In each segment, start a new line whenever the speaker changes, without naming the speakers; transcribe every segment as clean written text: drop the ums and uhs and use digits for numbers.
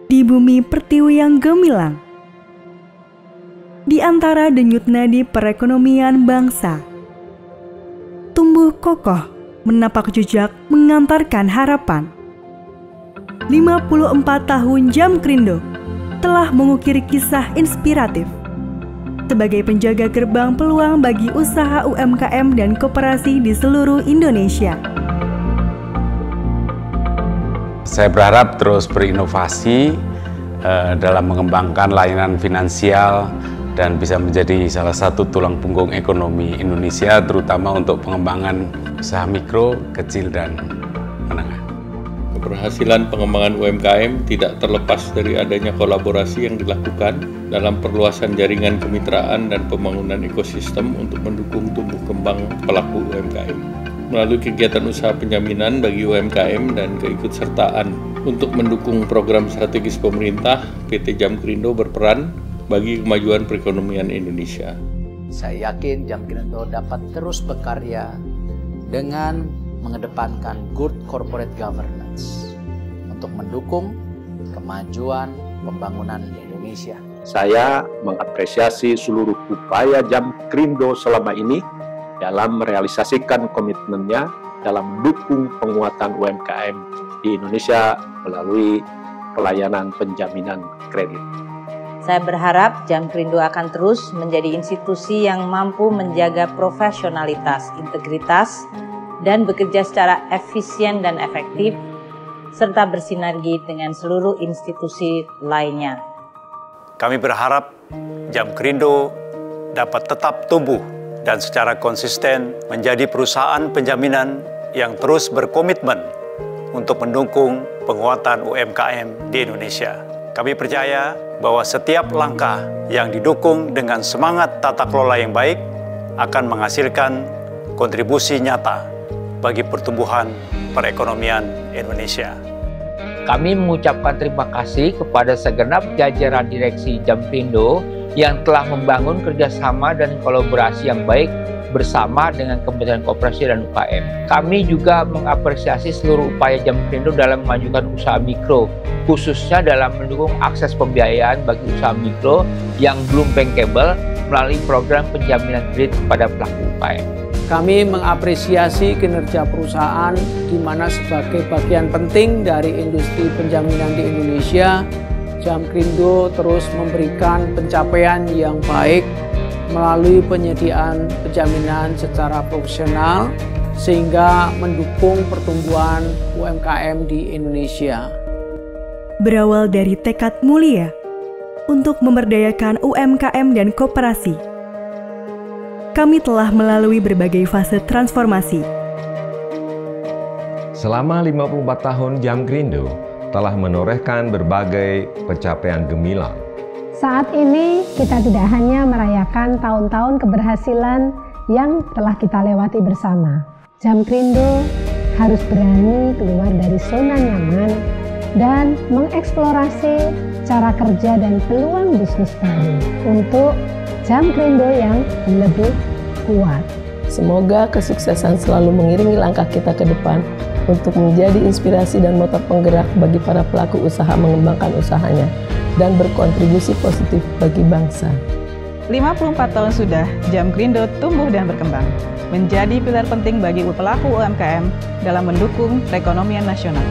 di bumi pertiwi yang gemilang. Di antara denyut nadi perekonomian bangsa, tumbuh kokoh menapak jejak mengantarkan harapan. 54 tahun Jamkrindo telah mengukir kisah inspiratif sebagai penjaga gerbang peluang bagi usaha UMKM dan koperasi di seluruh Indonesia.
Saya berharap terus berinovasi dalam mengembangkan layanan finansial dan bisa menjadi salah satu tulang punggung ekonomi Indonesia, terutama untuk pengembangan usaha mikro, kecil, dan menengah.
Keberhasilan pengembangan UMKM tidak terlepas dari adanya kolaborasi yang dilakukan dalam perluasan jaringan kemitraan dan pembangunan ekosistem untuk mendukung tumbuh kembang pelaku UMKM. Melalui kegiatan usaha penjaminan bagi UMKM dan keikutsertaan untuk mendukung program strategis pemerintah, PT Jamkrindo berperan bagi kemajuan perekonomian Indonesia.
Saya yakin Jamkrindo dapat terus berkarya dengan mengedepankan good corporate governance untuk mendukung kemajuan pembangunan Indonesia.
Saya mengapresiasi seluruh upaya Jamkrindo selama ini dalam merealisasikan komitmennya dalam mendukung penguatan UMKM di Indonesia melalui pelayanan penjaminan kredit.
Saya berharap Jamkrindo akan terus menjadi institusi yang mampu menjaga profesionalitas, integritas, dan bekerja secara efisien dan efektif, serta bersinergi dengan seluruh institusi lainnya.
Kami berharap Jamkrindo dapat tetap tumbuh dan secara konsisten menjadi perusahaan penjaminan yang terus berkomitmen untuk mendukung penguatan UMKM di Indonesia. Kami percaya bahwa setiap langkah yang didukung dengan semangat tata kelola yang baik akan menghasilkan kontribusi nyata bagi pertumbuhan perekonomian Indonesia.
Kami mengucapkan terima kasih kepada segenap jajaran direksi Jamkrindo yang telah membangun kerjasama dan kolaborasi yang baik bersama dengan Kementerian Koperasi dan UKM. Kami juga mengapresiasi seluruh upaya Jamkrindo dalam memajukan usaha mikro, khususnya dalam mendukung akses pembiayaan bagi usaha mikro yang belum bankable melalui program penjaminan kredit kepada pelaku UKM.
Kami mengapresiasi kinerja perusahaan di mana sebagai bagian penting dari industri penjaminan di Indonesia, Jamkrindo terus memberikan pencapaian yang baik melalui penyediaan penjaminan secara profesional sehingga mendukung pertumbuhan UMKM di Indonesia.
Berawal dari tekad mulia untuk memberdayakan UMKM dan koperasi, kami telah melalui berbagai fase transformasi.
Selama 54 tahun Jamkrindo telah menorehkan berbagai pencapaian gemilang.
Saat ini kita tidak hanya merayakan tahun-tahun keberhasilan yang telah kita lewati bersama. Jamkrindo harus berani keluar dari zona nyaman dan mengeksplorasi cara kerja dan peluang bisnis baru untuk Jamkrindo yang lebih kuat.
Semoga kesuksesan selalu mengiringi langkah kita ke depan untuk menjadi inspirasi dan motor penggerak bagi para pelaku usaha mengembangkan usahanya dan berkontribusi positif bagi bangsa.
54 tahun sudah, Jamkrindo tumbuh dan berkembang, menjadi pilar penting bagi pelaku UMKM dalam mendukung perekonomian nasional.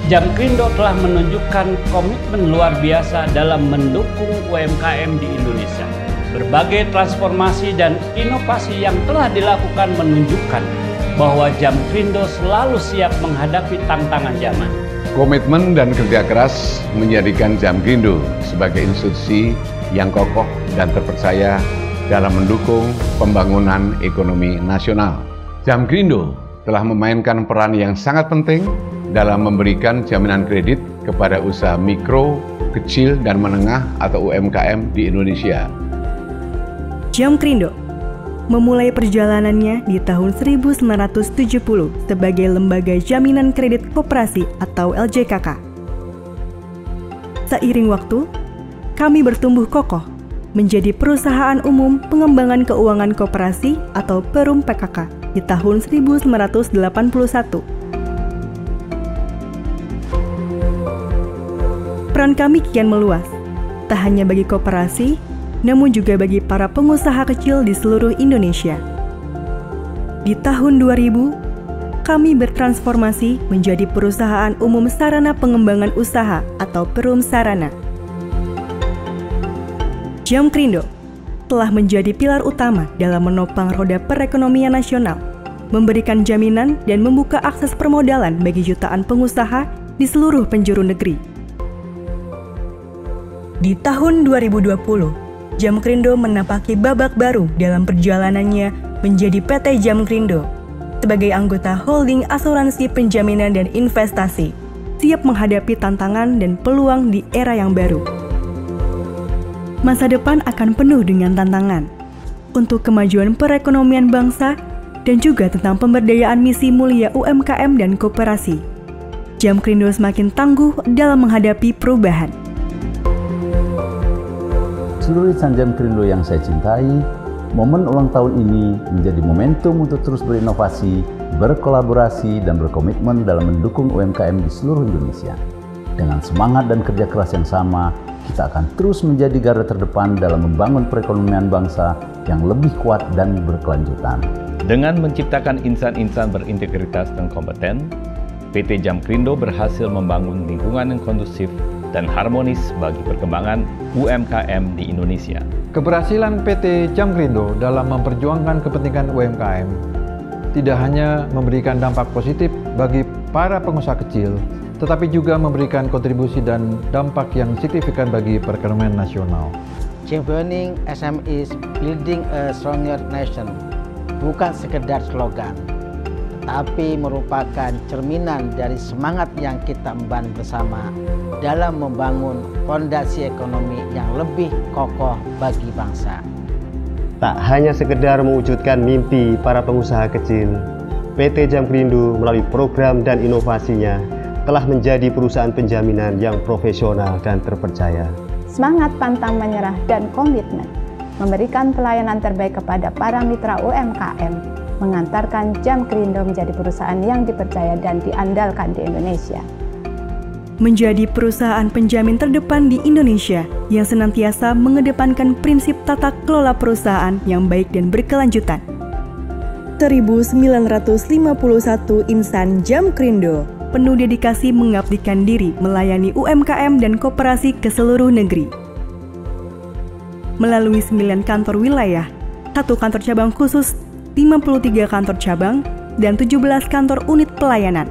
Jamkrindo telah menunjukkan komitmen luar biasa dalam mendukung UMKM di Indonesia. Berbagai transformasi dan inovasi yang telah dilakukan menunjukkan bahwa Jamkrindo selalu siap menghadapi tantangan zaman.
Komitmen dan kerja keras menjadikan Jamkrindo sebagai institusi yang kokoh dan terpercaya dalam mendukung pembangunan ekonomi nasional. Jamkrindo telah memainkan peran yang sangat penting dalam memberikan jaminan kredit kepada usaha mikro, kecil, dan menengah atau UMKM di Indonesia.
Jamkrindo memulai perjalanannya di tahun 1970 sebagai Lembaga Jaminan Kredit Koperasi atau LJKK. Seiring waktu, kami bertumbuh kokoh menjadi Perusahaan Umum Pengembangan Keuangan Koperasi atau Perum PKK di tahun 1981. Peran peran kami kian meluas, tak hanya bagi koperasi, namun juga bagi para pengusaha kecil di seluruh Indonesia. Di tahun 2000, kami bertransformasi menjadi Perusahaan Umum Sarana Pengembangan Usaha atau Perum Sarana. Jamkrindo telah menjadi pilar utama dalam menopang roda perekonomian nasional, memberikan jaminan dan membuka akses permodalan bagi jutaan pengusaha di seluruh penjuru negeri. Di tahun 2020, Jamkrindo menapaki babak baru dalam perjalanannya menjadi PT Jamkrindo sebagai anggota holding asuransi penjaminan dan investasi, siap menghadapi tantangan dan peluang di era yang baru. Masa depan akan penuh dengan tantangan untuk kemajuan perekonomian bangsa dan juga tentang pemberdayaan misi mulia UMKM dan koperasi. Jamkrindo semakin tangguh dalam menghadapi perubahan.
Seluruh insan Jamkrindo yang saya cintai, momen ulang tahun ini menjadi momentum untuk terus berinovasi, berkolaborasi, dan berkomitmen dalam mendukung UMKM di seluruh Indonesia. Dengan semangat dan kerja keras yang sama, kita akan terus menjadi garda terdepan dalam membangun perekonomian bangsa yang lebih kuat dan berkelanjutan.
Dengan menciptakan insan-insan berintegritas dan kompeten, PT Jamkrindo berhasil membangun lingkungan yang kondusif dan harmonis bagi perkembangan UMKM di Indonesia.
Keberhasilan PT Jamkrindo dalam memperjuangkan kepentingan UMKM tidak hanya memberikan dampak positif bagi para pengusaha kecil, tetapi juga memberikan kontribusi dan dampak yang signifikan bagi perekonomian nasional.
Championing SMEs, building a stronger nation, bukan sekedar slogan, tetapi merupakan cerminan dari semangat yang kita emban bersama dalam membangun fondasi ekonomi yang lebih kokoh bagi bangsa.
Tak hanya sekedar mewujudkan mimpi para pengusaha kecil, PT Jamkrindo melalui program dan inovasinya telah menjadi perusahaan penjaminan yang profesional dan terpercaya.
Semangat pantang menyerah dan komitmen memberikan pelayanan terbaik kepada para mitra UMKM mengantarkan Jamkrindo menjadi perusahaan yang dipercaya dan diandalkan di Indonesia.
Menjadi perusahaan penjamin terdepan di Indonesia yang senantiasa mengedepankan prinsip tata kelola perusahaan yang baik dan berkelanjutan. 1951 insan Jamkrindo penuh dedikasi mengabdikan diri melayani UMKM dan koperasi ke seluruh negeri. Melalui 9 kantor wilayah, 1 kantor cabang khusus, 53 kantor cabang, dan 17 kantor unit pelayanan.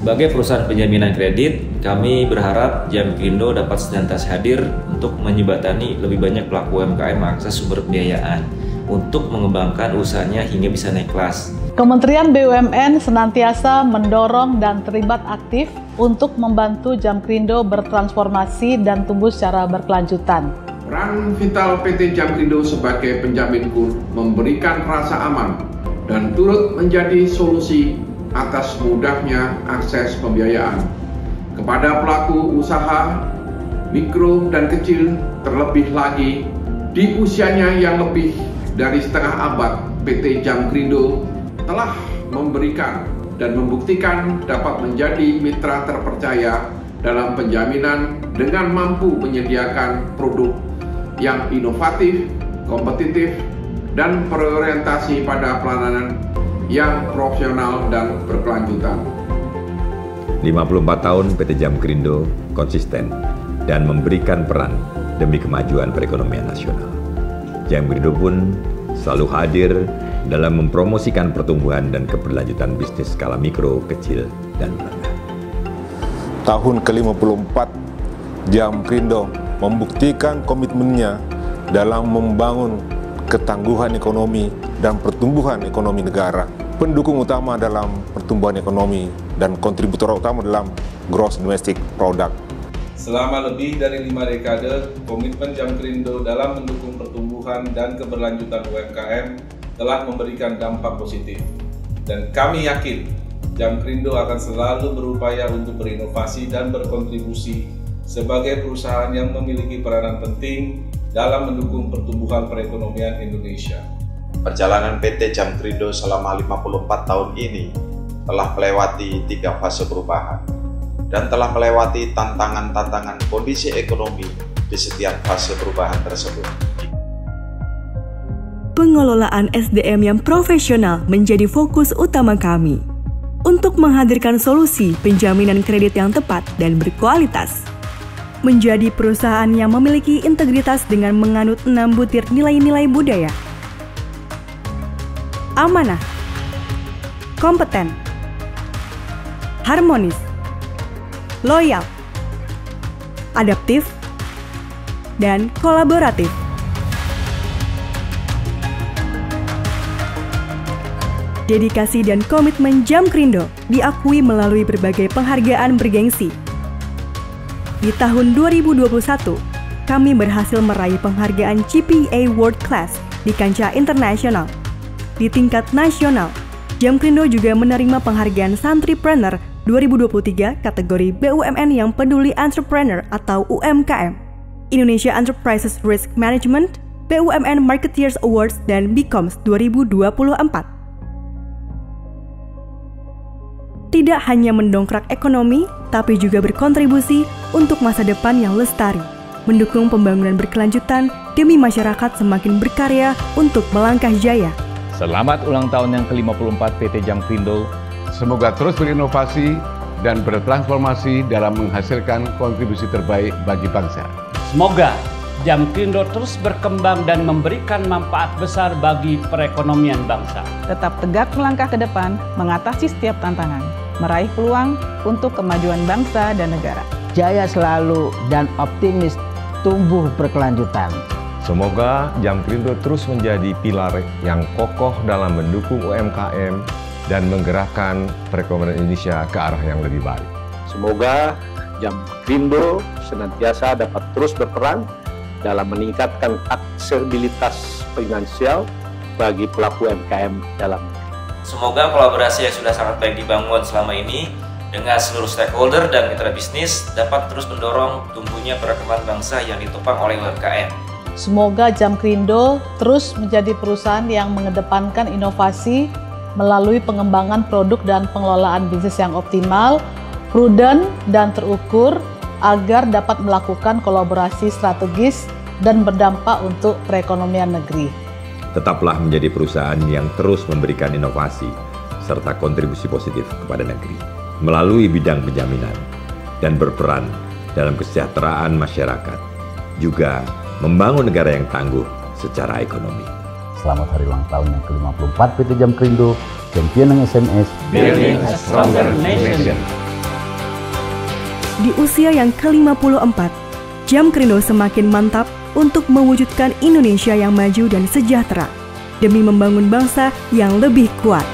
Sebagai perusahaan penjaminan kredit, kami berharap Jamkrindo dapat senantiasa hadir untuk menjembatani lebih banyak pelaku UMKM mengakses sumber pembiayaan untuk mengembangkan usahanya hingga bisa naik kelas.
Kementerian BUMN senantiasa mendorong dan terlibat aktif untuk membantu Jamkrindo bertransformasi dan tumbuh secara berkelanjutan.
Peran vital PT Jamkrindo sebagai penjamin kur memberikan rasa aman dan turut menjadi solusi atas mudahnya akses pembiayaan kepada pelaku usaha mikro dan kecil, terlebih lagi di usianya yang lebih dari setengah abad. PT Jamkrindo telah memberikan dan membuktikan dapat menjadi mitra terpercaya dalam penjaminan dengan mampu menyediakan produk yang inovatif, kompetitif, dan berorientasi pada pelayanan yang profesional dan berkelanjutan.
54 tahun PT Jamkrindo konsisten dan memberikan peran demi kemajuan perekonomian nasional. Jamkrindo pun selalu hadir dalam mempromosikan pertumbuhan dan keberlanjutan bisnis skala mikro, kecil, dan menengah.
Tahun ke-54, Jamkrindo membuktikan komitmennya dalam membangun ketangguhan ekonomi dan pertumbuhan ekonomi negara, pendukung utama dalam pertumbuhan ekonomi dan kontributor utama dalam gross domestic product.
Selama lebih dari 5 dekade, komitmen Jamkrindo dalam mendukung pertumbuhan dan keberlanjutan UMKM telah memberikan dampak positif. Dan kami yakin Jamkrindo akan selalu berupaya untuk berinovasi dan berkontribusi sebagai perusahaan yang memiliki peranan penting dalam mendukung pertumbuhan perekonomian Indonesia.
Perjalanan PT Jamkrindo selama 54 tahun ini telah melewati 3 fase perubahan. dan telah melewati tantangan-tantangan kondisi ekonomi di setiap fase perubahan tersebut.
Pengelolaan SDM yang profesional menjadi fokus utama kami untuk menghadirkan solusi penjaminan kredit yang tepat dan berkualitas. Menjadi perusahaan yang memiliki integritas dengan menganut 6 butir nilai-nilai budaya. Amanah, kompeten, harmonis, loyal, adaptif, dan kolaboratif. Dedikasi dan komitmen Jamkrindo diakui melalui berbagai penghargaan bergengsi. Di tahun 2021, kami berhasil meraih penghargaan GPA World Class di kancah internasional. Di tingkat nasional, Jamkrindo juga menerima penghargaan Santripreneur 2023 kategori BUMN yang peduli entrepreneur atau UMKM, Indonesia Enterprises Risk Management, BUMN Marketeers Awards, dan BICOMS 2024. Tidak hanya mendongkrak ekonomi, tapi juga berkontribusi untuk masa depan yang lestari, mendukung pembangunan berkelanjutan demi masyarakat semakin berkarya untuk melangkah jaya.
Selamat ulang tahun yang ke-54 PT Jamkrindo.
Semoga terus berinovasi dan bertransformasi dalam menghasilkan kontribusi terbaik bagi bangsa.
Semoga Jamkrindo terus berkembang dan memberikan manfaat besar bagi perekonomian bangsa.
Tetap tegak melangkah ke depan, mengatasi setiap tantangan, meraih peluang untuk kemajuan bangsa dan negara.
Jaya selalu dan optimis tumbuh berkelanjutan.
Semoga Jamkrindo terus menjadi pilar yang kokoh dalam mendukung UMKM dan menggerakkan perekonomian Indonesia ke arah yang lebih baik.
Semoga Jamkrindo senantiasa dapat terus berperan dalam meningkatkan aksesibilitas finansial bagi pelaku UMKM dalam negeri.
Semoga kolaborasi yang sudah sangat baik dibangun selama ini dengan seluruh stakeholder dan mitra bisnis dapat terus mendorong tumbuhnya perekonomian bangsa yang ditopang oleh UMKM.
Semoga Jamkrindo terus menjadi perusahaan yang mengedepankan inovasi melalui pengembangan produk dan pengelolaan bisnis yang optimal, prudent, dan terukur agar dapat melakukan kolaborasi strategis dan berdampak untuk perekonomian negeri.
Tetaplah menjadi perusahaan yang terus memberikan inovasi serta kontribusi positif kepada negeri melalui bidang penjaminan dan berperan dalam kesejahteraan masyarakat, juga membangun negara yang tangguh secara ekonomi.
Selamat hari ulang tahun yang ke-54 PT Jamkrindo, champion ng SMS,
Building a Stronger Nation.
Di usia yang ke-54, Jamkrindo semakin mantap untuk mewujudkan Indonesia yang maju dan sejahtera demi membangun bangsa yang lebih kuat.